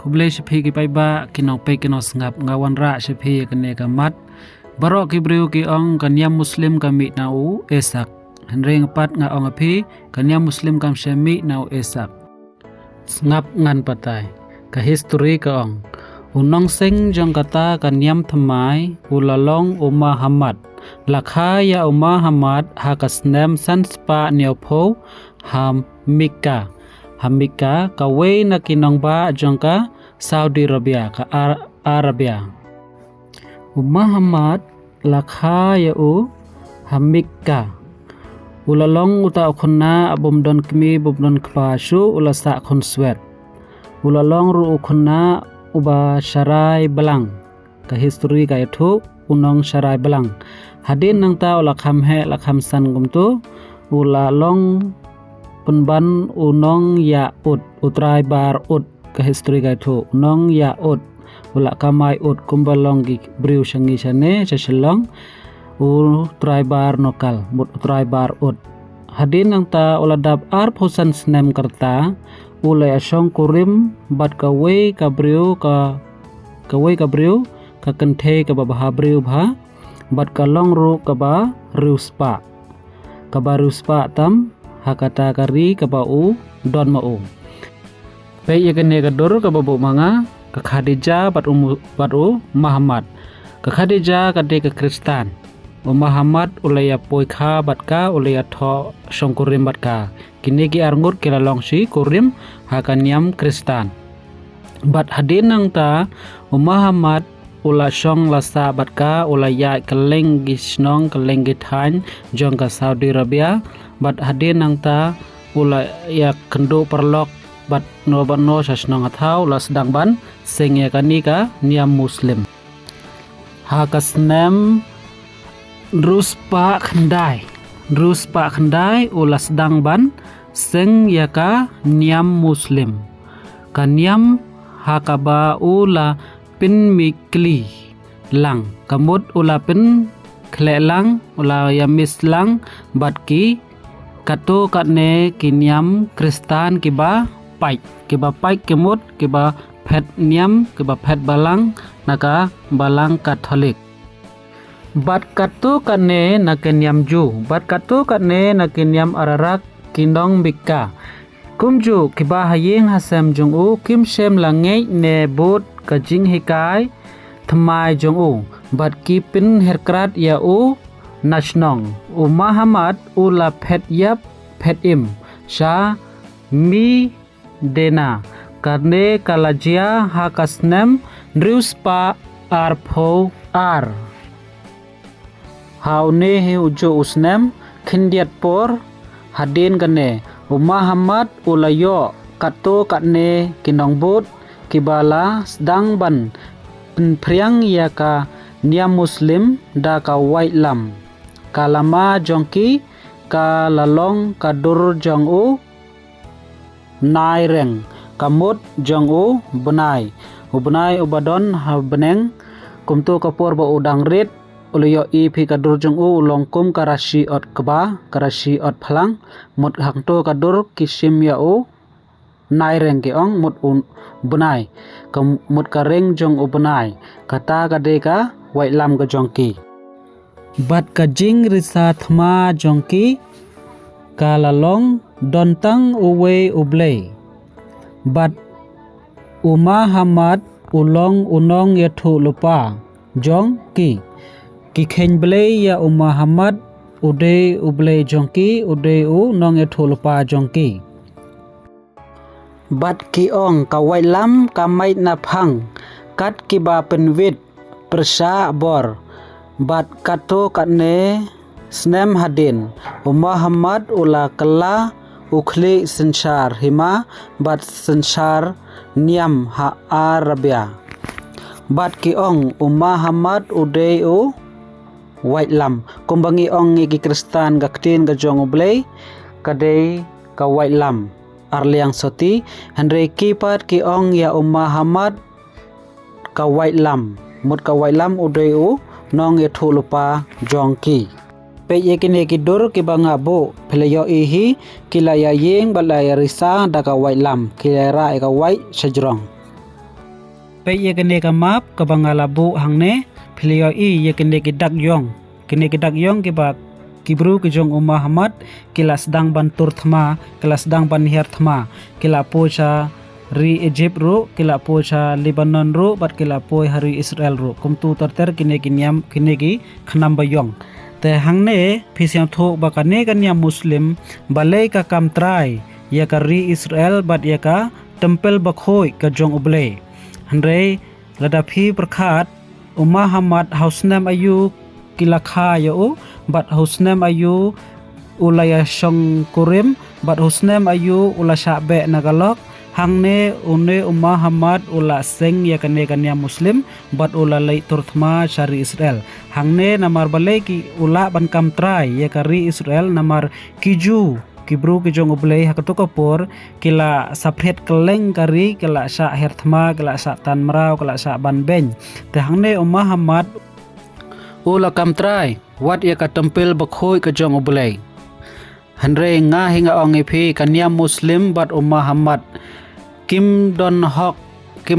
ublay sipi ki paiba kinong pe kinong sngap ngawan ra sipi kene kamat barok ki briu ki ong kanyam muslim kami nau esak henring pat nga ong api kanyam muslim kam syami nau esak ngap ngan patai ka history ka ong unong sing jong kata kanyam thamai ulalong Muhammad lakha ya Muhammad hakasnem sanspa niopho hamika kawe na kinong ba jong ka Saudi Arabia ka Arabia Muhammad lakha ya hamika ulalong uta khonna abomdon kmi bomdon kpashu ulasa khon swet ulalong ru khonna uba sharai belang ka history ka itu unong sharai belang hadin nang ta lakham he lakham san gumtu ulalong punban unong ya utrai bar ka history ka itu unong ya ula kamai kumbalong gi briu shangi shane chaselong utrai bar nokal mut utrai bar hadin nang ta uladab ar phusan snem karta ulai asong kurim bat kawe kabriu ka kenthe ka baha briu bha bat kalong ru ka ba ruspa tam hakata kari ka ba don ma pe ye kene ka dor ka babu manga ka Khadijah bat Muhammad ka Khadijah ka de ka Kristan Muhammad ulaya poikha batka ulaya tho songkurim batka kini ki arngur kilalong si kurim hakanyam Kristan bat hadin nang ta Muhammad ula song lasa batka ulaya keleng gisnong keleng githan jong ka Saudi Arabia bat hadin nang ta ulaya kendo perlok bat no sasnong athau las dang ban sing ya kanika niam muslim hakasnem Ruspa khandai ulas dang ban seng yaka niam muslim kanyam hakaba ula pin mikli lang kamut ula pin klelang ula yamis lang batki kato katne kinyam Kristan kiba paik kemut kiba phet niam kiba phet balang naka balang Katolik bat katu kane na kenyam ju bat katu kane na kenyam ararak kinong bika kumju kiba hayeng hasem jong kim shem langai ne bot kajing hikai thmai jong bat ki pin herkrat ya nasnong Muhammad la phet yap phet im sha mi dena karne kalajia hakasnem ruspa arpho ar haune he ujo usnem khindiat por hadin kane Muhammad ulayo kato katne kinong bot kibala sedang ban penpriang ya ka niam muslim da ka white lam kalama jongki ka lalong kadur jong nai reng kamut jong bunai ubadon ha beneng kumtu kapur ba udang rit uluyo ipi kadur jong longkum Karachi ot phalang mut hangto kadur kisim ya nai reng ke ong mut bunai mut kareng jong bunai kata kadeka wai lam ka jongki bat ka jing risa thma jongki kalalong dontang uwe ublei bat Muhammad ulong unong yathu lupa jongki kikhen blei ya Muhammad ude ublei jongki ude nong etulpa jongki bat ki ong kawai lam kamai na phang kat kiba penwit persa bor bat kato katne snem hadin Muhammad ula kala ukhli sensar hima bat sensar niam ha Arabia bat ki ong Muhammad ude white lam kumbangi ong gi Kristan gaktin ga jong ublei kadai ka white lam arliang soti henry kipat ki ong ya Muhammad ka white lam mut ka white lam udai nong ye thulupa jongki pe ye kine ki dur ki banga bo pheleyo ihi kilaya yeng balaya risa da ka white lam kilera ka white sajrong pe ye kene ka map ka bangalabu hangne philio ye kene ki dak yong ki ba kibru ki jong Muhammad kilas dang ban tur thma kilas dang ban her thma kila pocha ri Egypt ro kila pocha Lebanon ro bat kila poi hari Israel ro kumtu terter kine ki niam kine ki khnam bayong te hangne phisiam tho ba kane kan niam muslim balai ka kam trai ya ka ri Israel bat ya ka tempel bakhoi ka jong uble hanre lada phi prakhat Muhammad hausnam ayu kilakha yo bat hausnam ayu ulaya shong kurim bat hausnam ayu ula shabe nagalok hangne une Muhammad ula seng ya kane kanya muslim bat ula lai turthma syari Israel hangne namar balai ki ula ban kam trai ya kari Israel namar kiju kibru ki jong ublei hakato kapor kila sapret keleng kari kila sa herthma kila sa tan marau kila sa ban ben te hangne Muhammad ula kam trai wat ya ka tempel bakhoi ka jong ublei hanre nga hinga ong phi kanya muslim bat Muhammad kim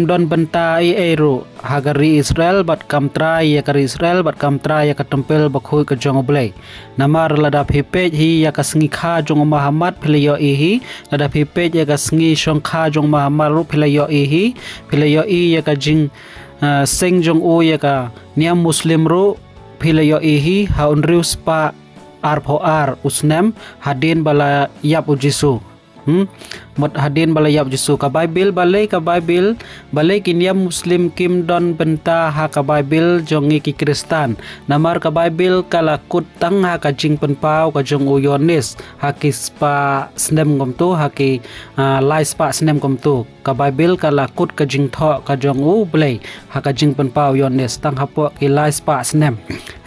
don benta ero hagari Israel bat kam trai ya kari Israel bat kam trai ya ka tempel bakhoi ka jong ublei namar lada phi page hi ya ka sngi kha jong Muhammad philayo hi lada phi page ya ka sngi shong kha jong Muhammad ru philayo ya ka jing seng jong u ya ka niam muslim ru philayo hi haun rius pa ar usnem hadin bala yap ujisu mot hadin bala yap jisu ka Bible balai ki niam muslim kim don benta ha ka Bible jongi ki Kristan namar ka Bible kala kut tang ha ka jing penpau ka jong uyonis ha ki spa snem gom tu ha ki lai spa snem gom tu ka Bible kala kut ka jing tho ka jong u blai ha ka jing penpau yonis tang ha po ki lai spa snem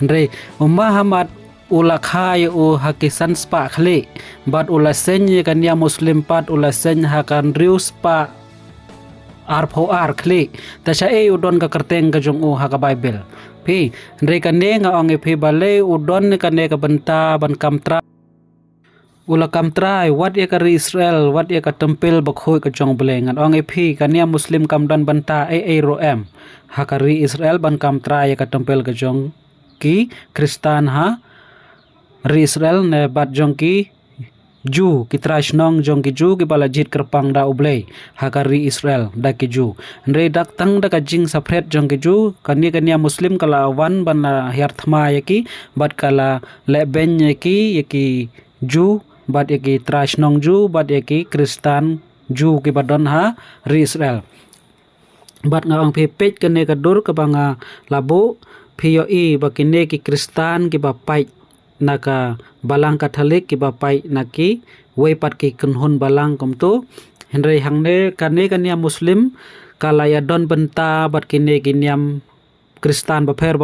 re Muhammad ula khai u hakisan spa khli bat ula sen ye kan ya muslim pat ula sen hakan rius pa ar khli ta sha e udon ka kerteng ka jong u ha ka Bible phi re kan ne nga ong phi bale udon ka ne ka benta ban kam tra ula kam trai wat ya ka Israel wat ya ka tempel bakhoi ka jong blengan ong phi kan ya muslim kam dan benta e ro em ha ka Israel ban kam trai ya ka tempel ka jong ki Kristan ha ri Israel ne bat jong ki ju ki trashnong jong ki ju ki bala jit kerpang da ublei hakari Israel da ki ju re dak tang da ka jing sapret jong ki ju kania muslim kala wan ban herthma yaki bat kala le ben yaki ju bat yaki trashnong ju bat yaki Kristan ju ki badon ha ri Israel bat nga ang pepet kane kadur ka banga labo phiyo i bakine ki Kristan ki ba pai naka balang Katolik ki bapai naki wepat ki kunhun balang komtu henry hangne kania muslim kalaya don benta bat kine kiniam Kristan baper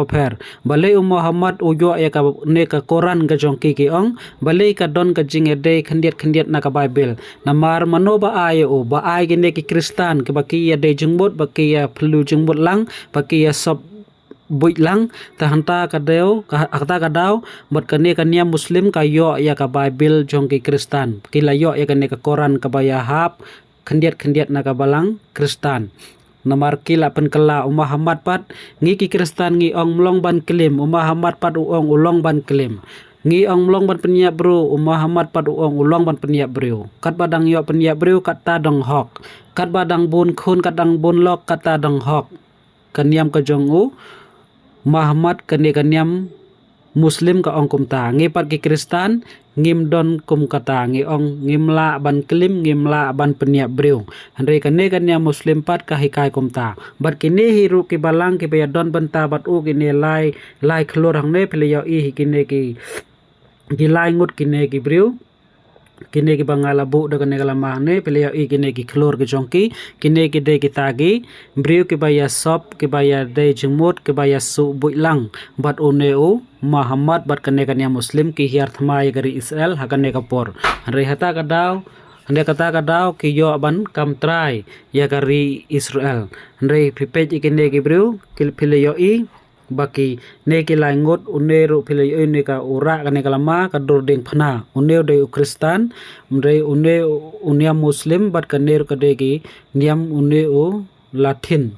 balai Muhammad uyo ya ka ne ka Quran ka jongki ki ong balai ka don ka jing ede khandiat na ka Bible namar mano ba ayo ba ay kine ki Kristan ki baki ya de jengbot baki ya pelu jengbot lang baki ya sob buit lang tahanta kadeo akta kadau bot kania muslim kayo ya ka Bible jong ki Kristan kila yo ya kane ka Quran ka baya hap khandiat na ka balang Kristan namar kila pen kala Muhammad pat ngi ki Kristan ngi ong mlong ban kelim Muhammad pat uong ulong ban kelim ngi ong mlong ban penya bro Muhammad pat uong ulong ban penya bro kat badang yo penya bro kat ta dong hok kat badang bun khun kat dang bun lok kat ta dong hok kaniam ka jong u Muhammad kaniam muslim ka ong kumta ngepat ki Kristan ngim don kum kata ngi ong ngimla ban kelim ngimla ban penia breu andre kania muslim pat ka hikai kumta bat kini hiru ki balang ki baya don benta bat u kini lai khlor hangne phleyo i kini ki lai ngut kini ki breu kini ki bangala bu da kane kala mahne phleyo i kini ki khlor ki jongki kini ki de ki tagi breu ki baya sop ki baya de jengmut ki baya su builang bat uneu Muhammad bat kania muslim ki hiar thmai gari Israel hakane kapor re hata kadau ande kata kadau ki yo ban kam trai ya gari Israel re pipej ikine ki breu kil phleyo i baki ne ki langot uneru phleyo ne ka ura kane kalama kadur ding phana uneu de Kristan re unia muslim bat kaner kade ki niam uneu Latin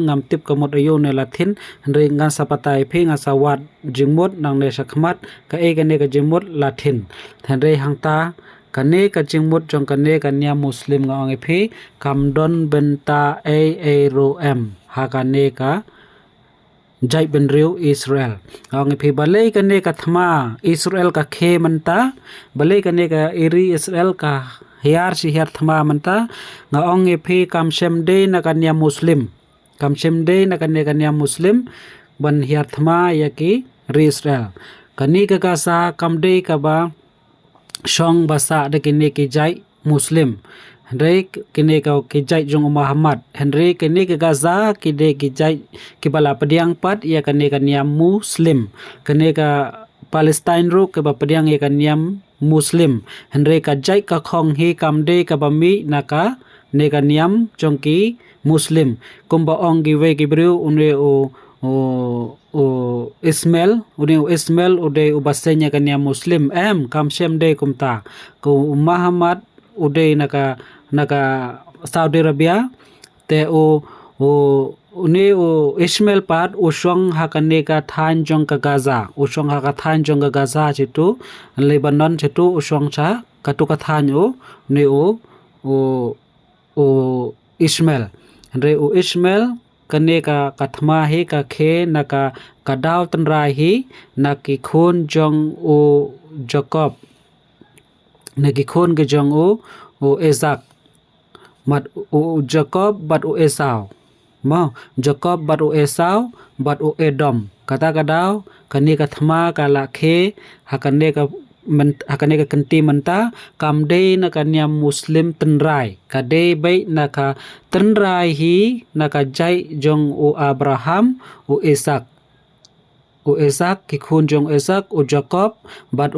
ngam tip kamot ayo ne Latin re ngan sapatai phi nga sawat jingmot nang ne sakmat ka e kane ka jingmot Latin than re hangta kane ka jingmot jong kane ka nia Muslim nga ong phi kamdon benta a ro m ha kane ka jai ben riu Israel ong phi balai kane ka thma Israel ka khe manta balai kane ka iri Israel ka hiar si hiar thma manta nga ong phi kam shem de na kanya Muslim kam shem de na kanya Muslim ban hiar thma ya ki ri Israel kani ka sa kam de ka ba shong basa de kini ki jai Muslim Henry kini ka ki jai jong Muhammad Henry kini ka Gaza ki de ki jai ki bala pediang pat ya kani kanya Muslim kani ka Palestine ru ke ba pediang ya kanya Muslim Henry ka jai ka khong hi kam de ka bami naka ne ka niam chongki Muslim kumba ong gi we gi bru une o Ismail ude ubasenya ka niam Muslim kam shem de kumta ko Muhammad ude naka Saudi Arabia te uni Ismail pat usong hakane ka than jong ka Gaza usong ha ka than jong ka Gaza chitu Lebanon chitu usong cha katu ka than ni Ismail re Ismail kane ka kathma hi ka khe na ka kadaw tanrai hi na ki khon jong Jacob na ki khon ke jong Isaac mat Jacob bat Esau ma Jacob bat Esau bat Edom kata kadaw kani ka thma ka la khe hakane ka kenti menta kam de na kanya Muslim tenrai ka de bai na ka tenrai hi na ka jai jong Abraham Isaac ki khun jong Isaac Jacob bat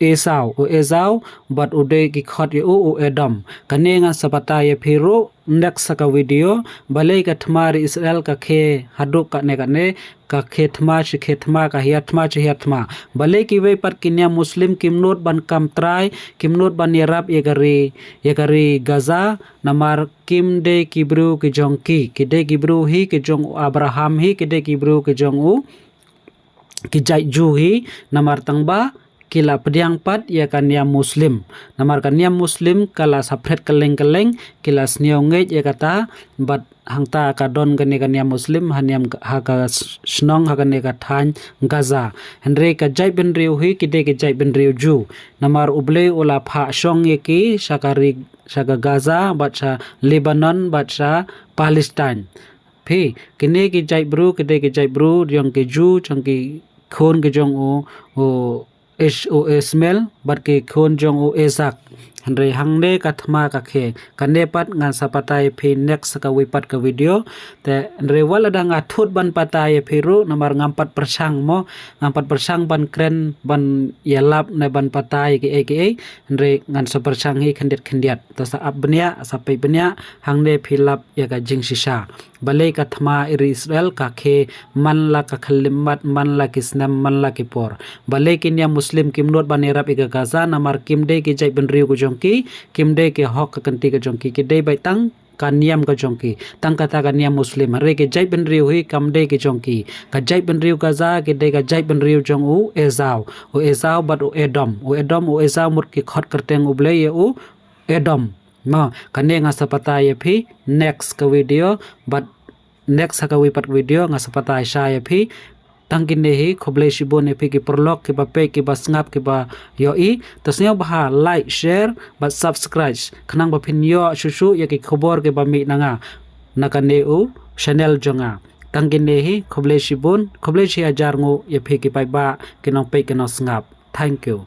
Esau bat de ki khot Edom kane nga sapata ye phiro next ka video balai ka thmar Israel ka khe haduk ka ne ka khe thma ka hiat thma balai ki we par kinya Muslim kimnot ban kam trai kimnot ban yarab ye gari Gaza namar kim de kibru ki jong ki de kibru hi ki jong Abraham hi ki de kibru ki jong ki jai ju hi namar tangba kila pediang pat ya kanya Muslim namar kanya Muslim kala sapret keleng kila sniongej ya kata bat hangta ka don kanya Muslim haniam haka snong hakane ka than Gaza Henry ka jai ben riu hi kide ke jai ben riu ju namar uble ula pha shong ye ki shaka Gaza bat sa Lebanon bat sa Palestine phi kine ki jai bru kide ke jai bru yong ke ju chang ki khon ke jong Ismail bat ke khon jong Isaac Henry hangde kathma ka khe kane pat ngan sapatai phi next ka wipat ka video te Henry wala da nga thut ban patai phiru namar ngampat persang ban kren ban yalap na ban patai ke Henry ngan sapersang hi khandiat ta sa abnya sapai bnya hangde philap ya ka jing sisa balai kathma iri Israel ka khe man la ka khalimat man la kisnam man la ki por balai kinya Muslim kimnot ban erap ika Gaza namar kimde ki jai ben riu ku jongki kimde ke hok ka kanti ka jongki ke dei bai tang kaniam ka jongki tang kata kaniam Muslim re ke jai ben riu hi kamde ke jongki ka jai ben riu Gaza ke dei ka jai ben riu jong Esau bat Edom Esau mut ki khot karteng uble ye Edom ma kane nga sapata ye phi next ka video but next ka wipat video nga sapata sha ye phi tangkin nehi khoble shibon ne phi ki prolog ki ba pe ki ba snap ki ba yo tasnya bah like share ba subscribe khnang ba phin yo shushu ya ki khobor ke ba mi nanga nakane channel jonga tangkin nehi khoble shi ajar ngo ye phi ki pai ba kinong pe kinong snap thank you